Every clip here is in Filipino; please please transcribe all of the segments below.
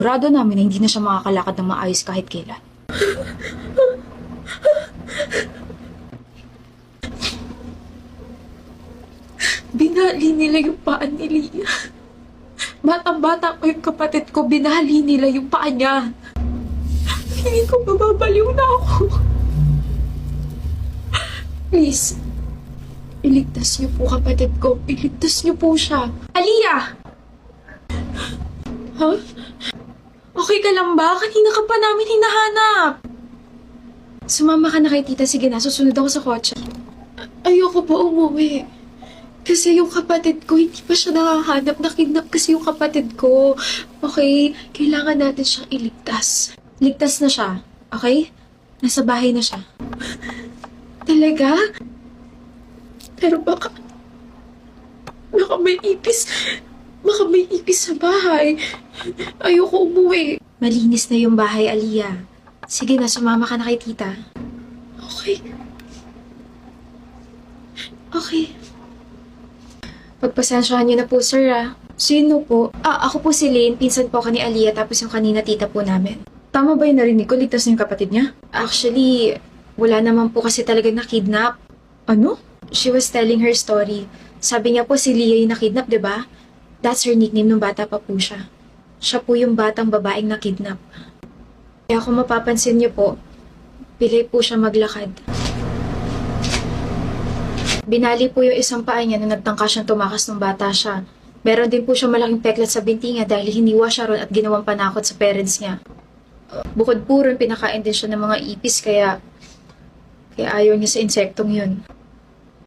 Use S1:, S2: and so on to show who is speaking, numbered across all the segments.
S1: Sigurado namin na hindi na siya makakalakad ng maayos kahit kailan. Binali nila yung paa ni Lia. Batang-bata ko yung kapatid ko, binali nila yung paa niya. Hindi ko mababaliw na ako. Please, iligtas niyo po kapatid ko. Iligtas niyo po siya. Aliyah! Ha? Okay ka lang ba? Kanina ka pa namin hinahanap. Sumama ka na kay tita. Sige na, susunod ako sa kotse. Ayoko pa umuwi. Kasi yung kapatid ko, hindi pa siya nakahanap. Nakidnap kasi yung kapatid ko. Okay? Kailangan natin siyang iligtas. Ligtas na siya. Okay? Nasa bahay na siya. Talaga? Pero baka may ipis. Baka may ipis sa bahay. Ayoko umuwi. Malinis na yung bahay, Aliyah. Sige na, sumama ka na kay tita. Okay. Okay. Pagpasensyahan niyo na po, sir, ah. Sino po? Ako po si Lane. Pinsan po ka ni Aliyah, tapos yung kanina tita po namin. Tama ba yung narinig ko? Ligtas na yung kapatid niya? Actually, wala naman po kasi talaga na-kidnap. Ano? She was telling her story. Sabi niya po si Lia yung na-kidnap, di ba? That's her nickname nung bata pa po siya. Siya po yung batang babaeng na-kidnap. Kaya kung mapapansin niyo po, pilay po siya maglakad. Binali po yung isang paa niya na nagtangka siyang tumakas nung bata siya. Meron din po siya malaking peklat sa binti niya dahil hiniwa siya ron at ginawang panakot sa parents niya. Bukod po ron, pinakain din siya ng mga ipis kaya ayaw niya sa insektong yun.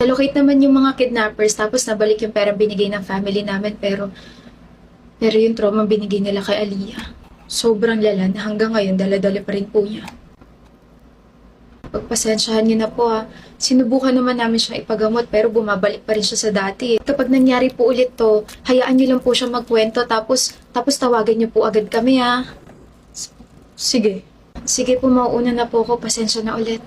S1: Nalocate naman yung mga kidnappers tapos nabalik yung pera binigay ng family namin pero yung trauma binigay nila kay Aliyah. Sobrang lala na hanggang ngayon dala-dala pa rin po niya. Pagpasensyahan niyo na po ha. Sinubukan naman namin siya ipagamot pero bumabalik pa rin siya sa dati. Kapag nangyari po ulit to, hayaan niyo lang po siya magkwento tapos tawagan niyo po agad kami ha. Sige. Sige po, mauuna na po ako. Pasensya na ulit.